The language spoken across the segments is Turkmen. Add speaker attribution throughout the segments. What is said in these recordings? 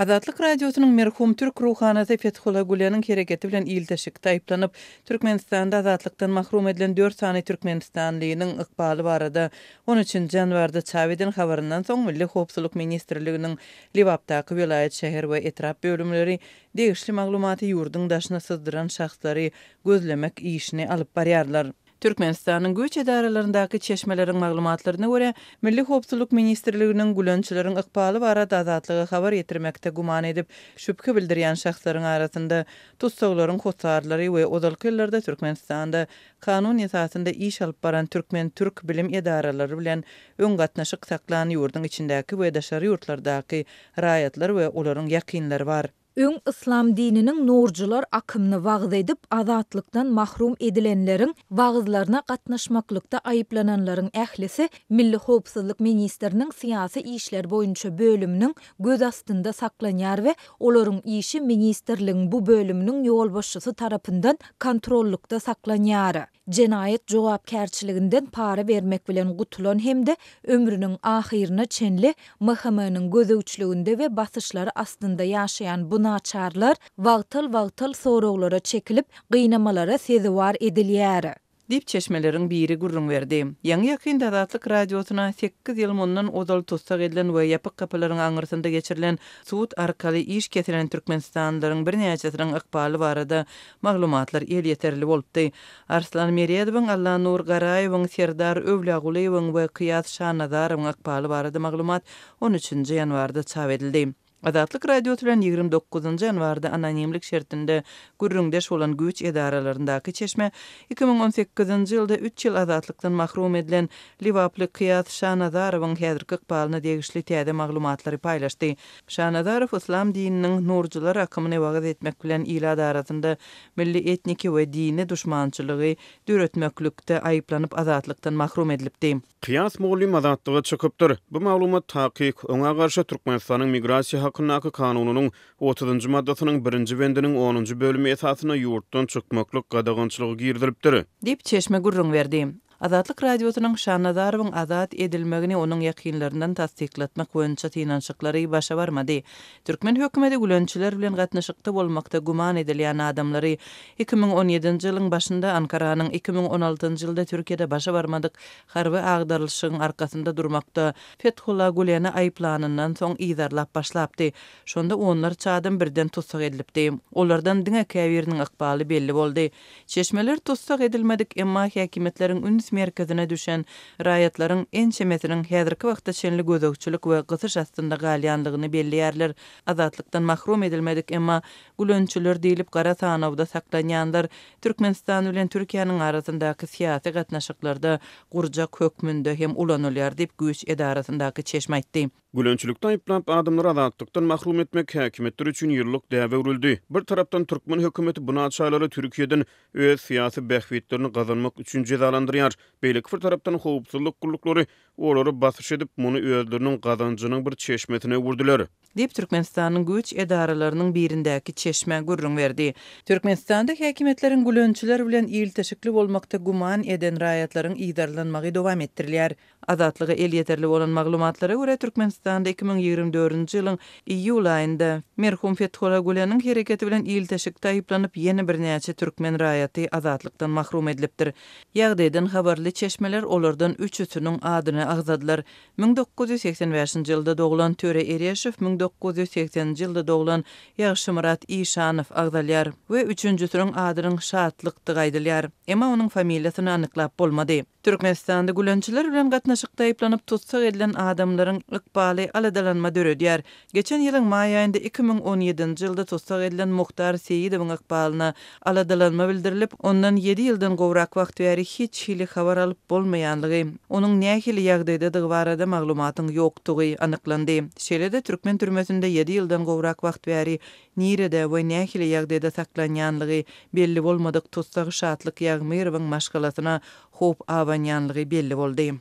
Speaker 1: Azatlyk radiosynyň merhum türk ruhanasy Fethullah Gülen'iň hereketi bilen ilteşikde aýplanyp Türkmenistanda azatlykdan mahrum edilen 4 sany Türkmenistanlynyň ykbaly barada 13-nji ýanwarda çap eden habaryndan soň Milli Howpsuzlyk Ministrliginiň Liwapdaky vilayet şäher we etrap bölümleri degişli maglumaty ýurduň daşyna sızdyran şahslary gözlemek işini alyp barýarlar. Türkmenistanyň göç edaralaryndaky çeşmeleriň maglumatlaryna görä, Milli Howpsuzlyk Ministrliginiň gülönçileriň ykbaly barada azatlygy habar ýetirmekde guman edip şüphe bildirýän şahslaryň arasynda tutsaglaryň hossarlary we ozalky ýyllarda Türkmenistanda kanun esasynda iş alyp baran türk bilim edaralary bilen öň gatnaşyk saklan ýurduň içindäki we daşary ýurtlardaky raýatlar we olaryň ýakynlary bar.
Speaker 2: Öň islam dininiň nurcular akymny wagz edip azatlykdan mahrum edilenleriň wagzlaryna gatnaşmaklykda aýyplananlaryň ählisi Milli Howpsuzlyk Ministriniň syýasy işler boýunça bölüminiň göz astynda saklanýar we olaryň işi ministrligiň bu bölüminiň ýolbaşçysy tarapyndan kontrollukda saklanýar. Jenaýet jogapkärçiliginden para bermek bilen gutulan hemde ömrüniň ahyryna çenli mahkemanyň gözegçiliginde we basyşlary astynda ýaşaýan bu naçarlar wagtyl soraglara çekilip gynamalara sezewar edilýär.
Speaker 1: Dip çeşmeleriň biri gurrun berdi. Ýaňy ýakynda Azatlyk radiosyna 8 ýyl mundan ozal tutsak edilen we ýapyk kapylaryň aňyrsynda geçirilen suwut arkaly iş ketiren Türkmenistanlylaryň birnäçesiniň ykbaly barada maglumatlar el ýeterli bolupdy. Arslan Meriýedowyň, Alla Nur Garaýewiň, Serdar Övlagulyň we Kyýat Şanadarowyň ykbaly barada maglumat 13-nji ýanwarda çap edildi. Azatlyk radio bilen 29-njy ýanwarda anonimlik şertinde gürrüňdeş bolan güç edaralaryndaky çeşme 2018-nji ýylda 3 ýyl azatlykdan mahrum edilen Liwaply Kyýat Şanadarowyň häzirki ykbalyna degişli täze maglumatlary paýlaşdy. Şanadarow islam dininiň nurcular akymyny wagz etmek bilen ýyl arasynda milli etniki we dini düşmançylygy döretmeklikde aýyplanyp azatlykdan mahrum edilipdi.
Speaker 3: Kyýas mulim azatlygy çykypdyr. Bu maglumat takyk oňa garşy Türkmenistanyň migrasiýa hakynaky kanunynyň 30-njy maddasynyň 1-nji bendiniň 10-njy bölümi esasyna ýurtdan çykmaklyk gadagançylygy girdiripdir.
Speaker 1: Dip çeşme gurrun berdi. Azatlyk radiosynyň Şanadarowyň azat edilmegini onuň ýakynlaryndan tasdiklatmak boýunça tynançyklary başa barmady. Türkmen hökümeti gülönçiler bilen gatnaşykda bolmakda guman edilýän adamlary 2017-nji ýylyň başynda Ankaranyň 2016-njy ýylda Türkiýede başa barmadyk harby agdarylşygyň arkasynda durmakda Fethullah Gülen'i aýplanandan soň ýyzarlap başlapdy. Şonda onlar çadan birden tutsak edilipdi. Olardan diňe käbiriniň ykbaly belli boldy. Çeşmeler tutsak edilmedik, emma häkimetleriň üns merkezine düşen raýatlaryň en çemesiniň häzirki wagtda çenli gözegçilik we gysyş astynda galýanlygyny bellärler. Azatlykdan mahrum edilmedik, emma gülönçiler diýilip gara sanawda saklanýanlar Türkmenistan bilen Türkiýanyň arasyndaky syýasy gatnaşyklarda gurjak hökmünde hem ulanylýar diýip güç edarasyndaky çeşme aýtdy.
Speaker 3: Gülönçilikden aýyplanyp adamlary azatlykdan mahrum etmek häkimetler üçin ýyllyk däwe urildi. Bir tarapdan Türkmen hökümeti bu naçarlary Türkiýeden öz syýasy bähwitlerini gazanmak üçin cezalandyrýar. Beýlik bir tarapdan howpsuzlyk gullukları olary basyş edip muny özleriniň gazanjynyň bir çeşmetine urdular.
Speaker 1: Dip Türkmenistanyň güç edaralarynyň birindäki çeşme gurrun berdi. Türkmenistanda häkimetleriň gülönçiler bilen ilteşikli bolmakda guman eden raýatlaryň ýydarlanmagy dowam etdirilýär. Azatlygy el ýeterli bolan maglumatlara görä Türkmenistanda 2024-nji ýylyň iýul aýynda merhum Fethullah Gülen'iň hereketi bilen ilteşikde aýyplanyp ýene birnäçe türkmen raýaty azatlykdan mahrum edilipdir. Ýagdaýdan habarly çeşmeler olardan 3-üsiniň adyny agzadylar. 1985-nji ýylda doglan Töre Erýeşew, 1980-nji ýylda doglan Ýagşymurat Işanow agdalýar we 3-njüsiniň adynyň Şatlyk aýdylýar. Emma onuň familiýasyny anyklap bolmady. Türkmenistanda gülönçiler bilen gatnaşykda aýyplanyp tutsak edilen adamlaryň ykbaly aladalanma döredýär. Geçen ýylyň maý aýynda 2017-nji ýylda tutsak edilen Muhtar Seýidowyň ykbalyna aladalanma bildirilip, ondan 7 ýyldan gowrak wagt bäri hiç hili habar alyp bolmaýanlygy, onuň nähili ýagdaýda barada maglumatyň ýokdugy anyklandy. Şeýle-de Türkmen türmesinde 7 ýyldan gowrak wagt bäri nirede we nähili ýagdaýda saklanýanlygy belli bolmadyk tutsak Şatlyk Ýagmyrowyň maşgalasyna hop awanýanlygy belli boldy.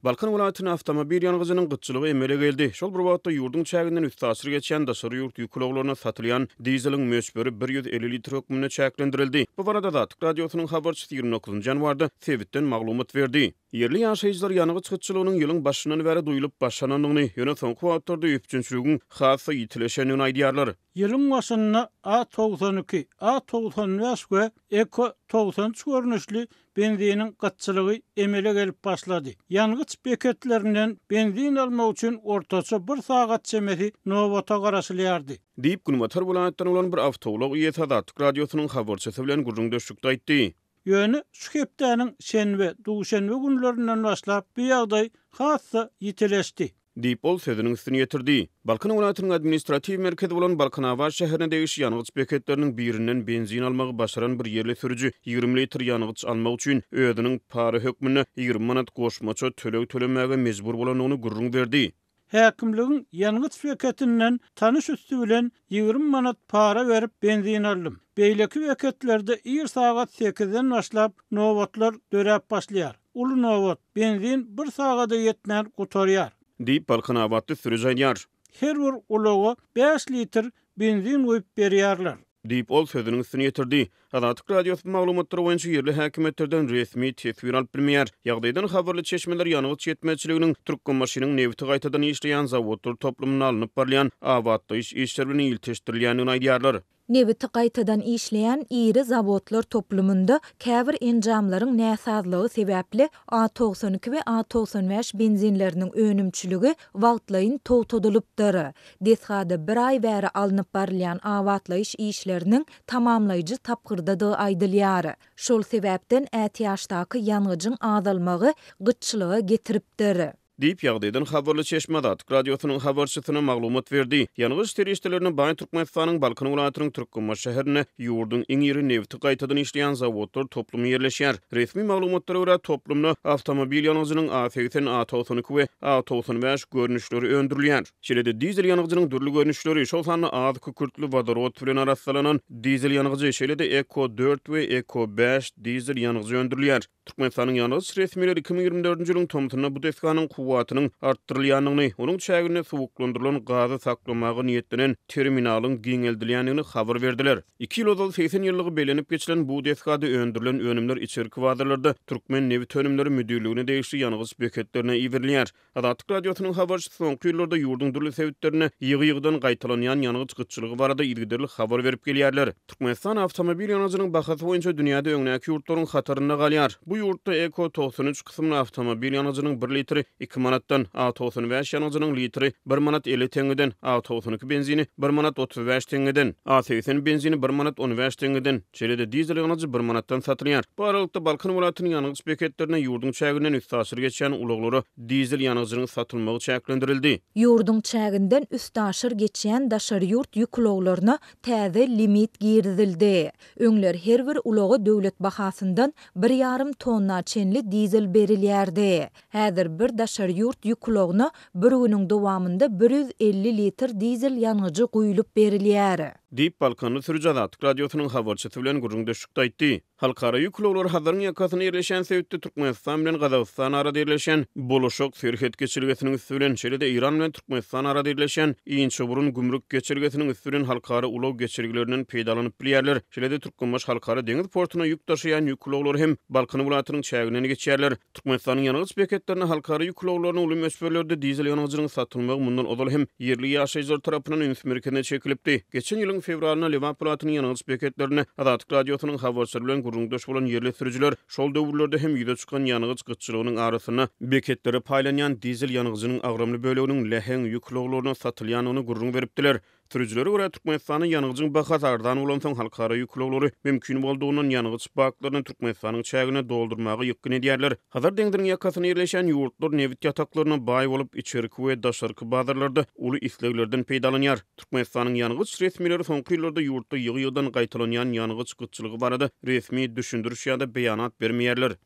Speaker 3: Balkan welatynyň awtomobil ýanygyjynyň gyçylygy emele geldi. Şol bir wagtda ýurdun çäginden üstasyr geçen daşary ýurt ýükloglaryna satylýan dizeliň möçberi 150 litr hökmüne çäklendirildi. Bu barada da Atyk radiosynyň habarçysy 29 janwarda Sewitden maglumat berdi. Yerli ýaşaýjylar ýanygy çykytçylygynyň ýylyň başyndan bäri duýulyp başlananyny ýöne soňky wagtlarda üpçünçiligiň hasy ýitileşenini aýdýarlar.
Speaker 4: Ýylyň başynda A92, A95 we Eko 90 görnüşli benzinin gatçylygy emele gelip başlady. Ýanygyç beketlerinden benzin almak üçin ortaça 1 sagat çemesi nowata garaşylýardy.
Speaker 3: Diýip Günmotor welaýatdan bolan bir awtolog ýetdi Atyk radiosynyň habarçysy bilen gurrundaşlykda aýtdy.
Speaker 4: Ýöne şu hepdäniň şenbe, duşenbe günlerinden başlap bu ýagdaý hasy ýitileşdi.
Speaker 3: Diýip ol sözüniň üstüne ýetirdi. Balkan welaýatynyň administrativ merkezi bolan Balkanawar şäherine degişi ýanygyç beketleriniň birinden benzin almagy başaran bir yerli sürücü 20 litr ýanygyç almak üçin özüniň para hökmüne 20 manat goşmaça tölemäge mejbur bolanyny gurrun berdi.
Speaker 4: Häkimligiň ýanygyç beketinden tanış üstü bilen 20 manat para berip benzin aldım. Beýleki beketlerde 1 sagat 8-den başlap nowatlar döräp başlaýar. Ulu nowat benzin 1 sagada ýetmän gutarýar.
Speaker 3: Diýip Balkanawatly sürücü aýdýar.
Speaker 4: Her bir uloga 5 litr benzin goýup berýärler.
Speaker 3: Diýip ol sözüniň üstüne ýetirdi. Atyk radiosynyň maglumatlary boýunça yerli häkimetlerden resmi tesbir alyp bilmeýär. Ýagdaýdan habarly çeşmeler ýanygyç ýetmezçiliginiň Türk maşynyň newti gaýtadan işleýän zawodlar toplumyna alınıp barlaýan awatlaýyş işleri bilen ilteşdirilýänini aýdýarlar.
Speaker 2: Newti gaýtadan işleýän iri zawodlar toplumunda käbir enjamlaryň näsazlygy sebäpli A92 we A95 benzinleriniň önümçüligi wagtlaýyn towtadylypdyr. Deshada bir ay bäri alınıp barlaýan awatlaýyş işleriniň tamamlaýjy tapgyrdadygy aýdylýar. Şol sebäpden ätiýaşdaky ýanygyjyň azalmagy gyçylyga getiripdir.
Speaker 3: Diýip ýagdaýdan habarly çeşmede Atyk radiosynyň habarçysyna maglumat berdi. Ýanygyç terişlerini Baý Türkmenistanyň Balkan welaýatynyň Türkmenbaş şäherine ýurdun iň iri newti gaýtadan işleýän zawodlar toplumy ýerleşýär. Resmi maglumatlara görä toplumda awtomobil ýanygyjynyň A80, A92 we A95 görnüşleri öndürilýär. Şeýle-de dizel ýanygyjynyň dürli görnüşleri şol sany az kükürtlü vodorod bilen araslanan dizel ýanygyjy şeýle-de Eko 4 we Eko 5 dizel ýanygyjy öndürilýär. Türkmenistanyň ýanygyç resmileri 2024-nji ýylyň tomtuny bu deskanyň kuwatynyň artdyrylýanyny, onuň çägine suwuklandyrylan gazy saklamagy niýetlenen terminalyň giňeldilýänini habar berdiler. 2 ýyl 80 ýyllygy belenip geçilen bu deskada öndürilen önümler içerki wagtlarda Türkmen Newit Önümleri Müdürlügine degişli ýanygyç beketlerine iwerilýär. Atyk radiosynyň habarçysy soňky ýyllarda ýurdun dürli sewitlerine ýygy-ýygydan gaýtalanýan ýanygyç gyçylygy barada ilgiderli habar berip gelýärler. Türkmenistan awtomobil ýanygyjynyň bahasy boýunça dünýäde öňnäki ýurtlaryň hatarına galýar. Bu ýurtda Eko 93 kysymly awtomobil ýanygyjynyň 1 litri 2 manatdan, A95 ýanygyjynyň litri 1 manat 50 teňgeden, A92 benzini 1 manat 35 teňgeden, A80 benzini 1 manat 15 teňgeden, şeýle-de dizel ýanygyjy 1 manatdan satylýar. Bu aralykda Balkan welaýatynyň ýanygyç beketlerine ýurdun çäginden üstasyr geçen uloglary dizel ýanygyjynyň satylmagy çäklendirildi.
Speaker 2: Ýurdun çäginden üstasyr geçen daşary ýurt ýükloglaryna täze limit girdildi. Öňler her bir uloga döwlet bahasyndan 1,5 tonna çenli dizel berilýärdi. Häzir bir daşary ýurt ýükloguna bir günüň dowamında 150 litr dizel ýanygyjy guýulyp berilýär.
Speaker 3: Diýip Balkanly sürüjü Atyk radiosynyň habarçysy bilen gurrundaşlykda aýtdy. Halkara ýükloglar hazaryň ýakasyna ýerleşen Sewitde Türkmenistan bilen Gazagystan arada ýerleşen boluşok serhet geçirgesiniň üstü bilen şeýle-de Iran bilen Türkmenistan arada ýerleşen iňçe burun gümrük geçirgesiniň üstü bilen halkara ulug geçirgelerinden peýdalanyp bilýärler. Şeýle-de Türkmenbaş halkara deňiz portuna ýük taşıyan ýükloglar hem Balkan welaýatynyň çägine geçýärler. Türkmenistanyň ýanygyç beketlerine halkara ýükloglaryny uly möçberlerde dizel ýanygyjynyň satylmagy mundan odal hem yerli ýaşaýjylar tarapyndan üns merkezine çekilipdi. Geçen ýylyň fevralyna Livan Polatynyň ýanygyç beketlerine Atyk radiosynyň habarçylary bilen gurrundaş bolan yerli sürüjüler şol döwürlerde hem ýüze çykan ýanygyç gyçylygynyň arasyna beketleri paýlanýan dizel ýanygyjynyň agramly böleginiň leheň ýükloglaryna satylýanyny gurrun beripdiler. Sürüjülere görä Türkmenistanyň ýanygyjynyň bahasy ardan bolan soň halkara ýüklogları mümkin boldugynyň ýanygyç baklaryny Türkmenistanyň çägine doldurmagy ýykyn edýärler. Hazır deňdiriň ýakasyna ýerleşen ýurtlar newit ýataklaryna baý bolup içerki we daşarky bazarlarda uly isleglerden peýdalanýar. Türkmenistanyň ýanygyç resmileri soňky ýyllarda ýurtda ýygy-ýygydan gaýtalanýan ýanygyç gyçylygy barada resmi düşündürüş ýa-da beýanat bermeýärler.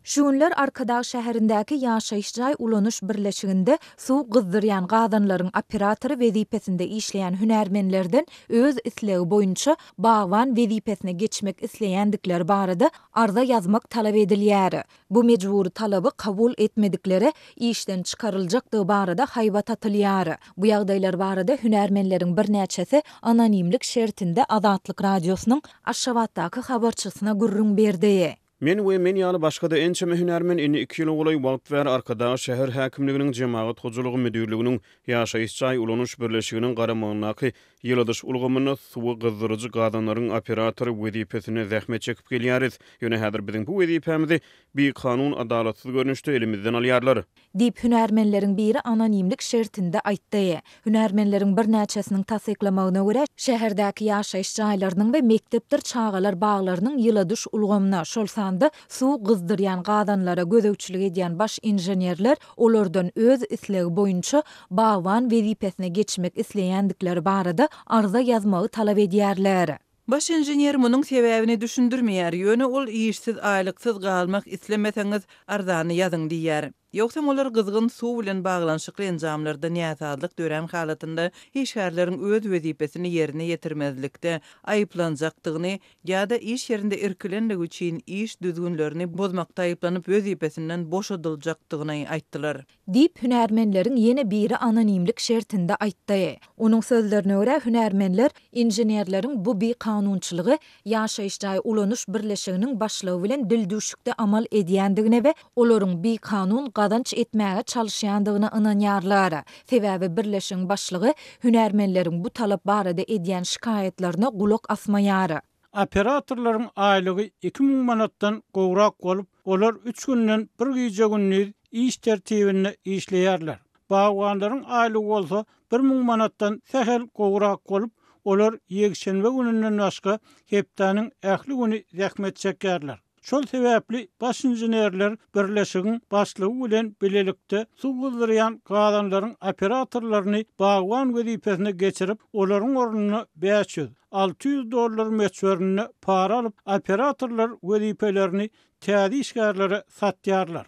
Speaker 2: Şunlar Arkadağ şäherindäki ýaşaýyş jaý ulanyş birleşiginde suw gyzdyrýan gadanlaryň operatory wezipesinde işleýän hünärmenlerden öz islegi boýunça bagwan wezipesine geçmek isleýändikleri barada arza yazmak talap edilýär. Bu mejburi talaby kabul etmedikleri işden çykaryljakdygy barada haýbat atylýar. Bu ýagdaýlar barada hünärmenleriň birnäçesi anonimlik şertinde Azatlyk radiosynyň Aşgabatdaky habarçysyna gurrun berdi.
Speaker 3: Men ýaly başga-da ençe hünärmen inni 2 ýyl golay wagt ber Arkadaş şäher häkimliginiň jemaat hojulugy müdürliginiň ýaşaýyş jaý ulanyş birleşiginiň garamagynaky ýyladyş ulgamyny suwy gyzdyrjy gadanlaryň operatory wezipesine zähmet çekip gelýäris. Ýöne häzir biziň bu wezipemizi bir kanun adalatsyz görnüşde elimizden alýarlar.
Speaker 2: Dip hünärmenleriň biri anonimlik şertinde aýtdy. Hünärmenleriň birnäçesiniň tasdiklamagyna görä, şäherdäki ýaşaýyş jaýlarynyň we mektepler çağalar baglarynyň ýyladyş ulgamyna şol sanda suw gyzdyrýan gadanlara gözegçilik edýän baş inženerler olardan öz islegi boýunça bagwan wezipesine geçmek isleýändikleri barada arza yazmagy talap edýärler.
Speaker 1: Baş inžener munyň sebäbini düşündirmeýär. Ýöne ol işsiz, aýlyksyz galmak islemeseňiz arzany ýazyň diýär. Ýoksa olar gyzgyn suw bilen baglanyşykly enjamlarda ňäsazlyk dören halatynda işgärleriň öz wezipesini ýerine ýetirmezlikde aýyplanjakdygyny ýa-da iş ýerinde erkilenlik üçin iş düzgünlerini bozmakda aýyplanyp wezipesinden boşadyljakdygyny aýtdylar.
Speaker 2: Dip hünärmenleriň ýene biri anonimlik şertinde aýtdy. Onuň sözlerine görä hünärmenler inženerleriň bu bir kanunçylygy ýaşaýyş jaý ulanyş birleşiginiň başlygy bilen dildüşükde amal edýändigine we olaryň bir kanun gadanç etmäge çalyşýandygyna ynanýarlar. Sebäbi birleşigiň başlygy hünärmenleriň bu talap barada edýän şikaýetlerine gulak asmaýar.
Speaker 4: Operatorlaryň aýlygy 2000 manatdan gowrak bolup, olar 3 günden bir gece günni iş tertibinde işleýärler. Bagwanlaryň aýlygy bolsa 1000 manatdan sehel gowrak bolup, olar ýekşenbe gününden başga hepdanyň ähli güni zähmet çekýärler. Şol sebäpli baş inženerler birleşigiň başlygy bilen bilelikde suw gyzdyrýan gadanlaryň operatorlaryny bagwan wezipesine geçirip, olaryň ornuny 500-600 dollar meçberine para alyp, operatorlar wezipelerini täze işgärlere satýarlar.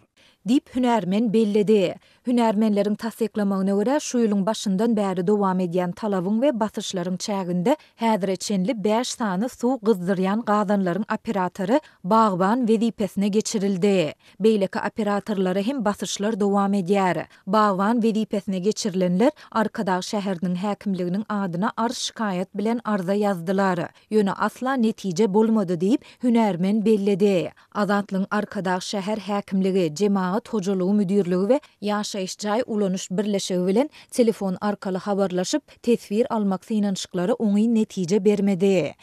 Speaker 2: Dip hünärmen bellidi. Hünärmenleriň tasdiklamagyna görä şu ýylyň başyndan bäri dowam edýän talabyň we basyşlaryň çäginde häzirçenli 5 sany suw gyzdyrýan gadanlaryň operatory bagwan wezipesine geçirildi. Beýleki operatorlary hem basyşlar dowam edýär. Bagwan wezipesine geçirilenler Arkadaş şäheriniň häkimliginiň adyna arz şikaýet bilen arza ýazdylar. Ýöne asla netije bolmady diýip hünärmen bellidi. Azatlyň Arkadaş şäher häkimligi jemaat hojulugy müdürligi we ýaşaýyş jaý ulanyş birleşigi bilen telefon arkaly habarlaşyp tesbir almak synanşyklary oňy netije bermedi.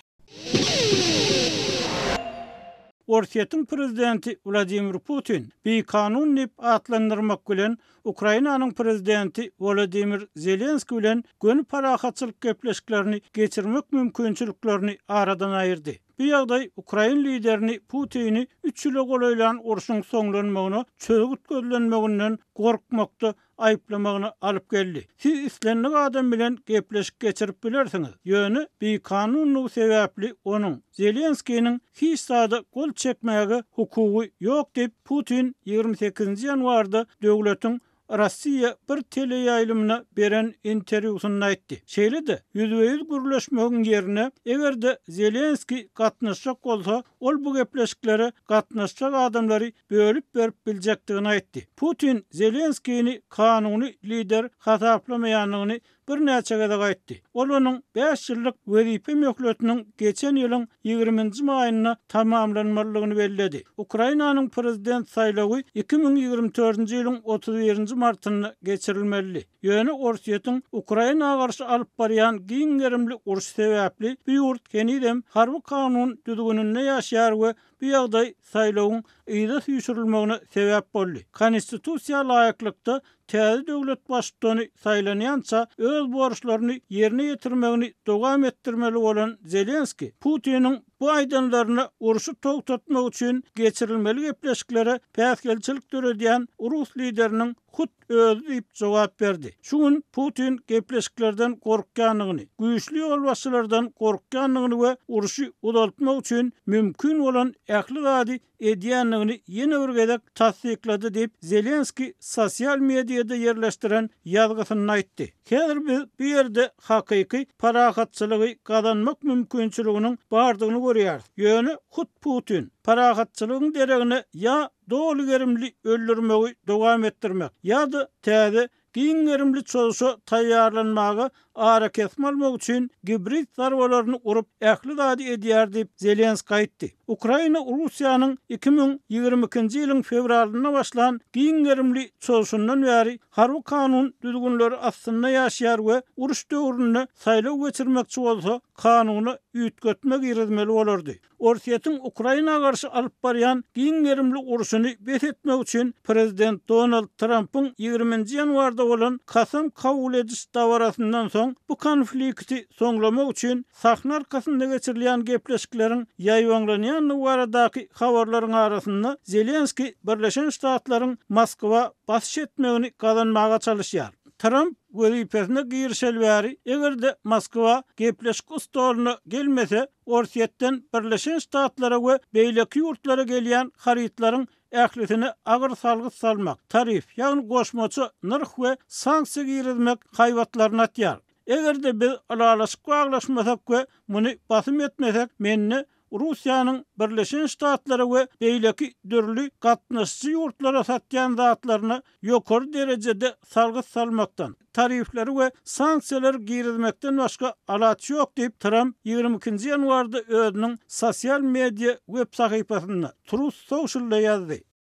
Speaker 4: Orsiýetiň prezidenti Vladimir Putin bir kanun nip atlandyrmak bilen Ukrainanyň prezidenti Volodymyr Zelenski bilen gönü parahatçylyk gepleşiklerini geçirmek mümkinçiliklerini aradan aýyrdy. Bu ýagdaý Ukrain liderini Putin'i 3 ýyla golaýlan uruşyň soňlanmagyna çögüt gözlenmeginden gorkmakda aýyplamagyna alyp geldi. Siz islenlik adam bilen gepleşik geçirip bilersiňiz. Ýöne bir kanunly sebäpli onuň Zelenskiň hiç sada gol çekmäge hukugy ýok diýip Putin 28 ýanwarda döwletiň Rossiya bir teleýaýlymyna beren interwýusynda aýtdy. Şeýle-de ýüzbeýüz gürleşmegiň ýerine egerde Zelenski gatnaşjak bolsa, ol bu gepleşiklere gatnaşjak adamlary bölüp berip biljekdigini aýtdy. Putin Zelenskiňi kanuny lider hasaplamaýanyny bir näçe gede aýtdy. Ol onuň 5 ýyllyk wezipe möhletiniň geçen ýylyň 20-nji maýyna tamamlanmalygyny belledi. Ukrainanyň prezident saýlawy 2024-nji ýylyň 31-nji martyna geçirilmeli. Ýöne Orsiýetiň Ukrainaga garşy alyp barýan giň gerimli uruş sebäpli bu ýurt kenidem harby kanun düzgününde ýaşaýar we bu ýagdaý saýlawyň ýyda süýşürilmegine sebäp boldy. Konstitusiýa laýyklykda täze döwlet başlygyny saýlanýança öz borçlaryny ýerine ýetirmegini dowam etdirmeli bolan Zelenski, Putiniň bu bu aydınlarını uruşu toğtatmak üçün geçirilmeli gepleşiklere päsgelçilik törediyen Rus liderinin hut özü deyip cevap verdi. Şuň Putin gepleşiklerden korkkanlygyny, güýçli ýolbaşçylardan korkkanlygyny we uruşy udaltmak üçin mümkin bolan ähli gady edýänligini ýene bir gezek tasdiklady diýip Zelenski sosial mediada yerleşdiren ýazgysyny aýtdy. Häzir biz bu ýerde hakyky parahatçylygy kazanmak mümkinçiliginiň bardygyny görýäris. Ýöne hut Putin parahatçylygyň deregini ya dolu gerimli öldürmegi dowam etdirmek ýa-da täze giň gerimli çolşa taýýarlanmagy ara kesmalmak üçin gibrit zarwalaryny urup ähli gady edýär diýip Zelenski aýtdy. Ukraina Russiýanyň 2022-nji ýylyň fevralyna başlan giň gerimli çolşundan bäri harby kanun düzgünleri aslynda ýaşaýar we uruş döwründe saýlaw geçirmekçi bolsa kanuny üýtgetmek ýermeli bolardy. Orsiýetin Ukraina garşy alyp barýan giň gerimli uruşyny bethetmek üçin prezident Donald Trump'yň 20-nji ýanwarda bolan kasam kabul ediş dawarasyndan soň bu konflikti soňlamak üçin sahna arkasynda geçirilýän gepleşikleriň ýaýwanlanýanlygy baradaky habarlaryň arasynda Zelenski Birleşen Ştatlaryň Moskwa basyş etmegini kazanmaga çalışýar. Trump wezipesine girişel bäri egerde Moskwa gepleşik ustalyna gelmese Orsiýetden Birleşen Ştatlara we beýleki ýurtlara gelýän harytlaryň ählisini agyr salgys salmak, tarif, ýagny goşmaçy nyrh we sanksiýa girizmek haýwatlaryny atýar. Egerde biz alalaşyk baglaşmasak we muny basym etmesek, menne Russiýanyň Birleşen Ştatlara we beýleki dürli gatnaşçy ýurtlara satýan zatlaryny ýokary derejede salgys salmakdan, tarifleri we sanksiýalar girizmekden başga alaçy ýok diýip Trump 22-nji ýanwarda özüniň sosial media web sahypasynda Truth Social'da ýazdy.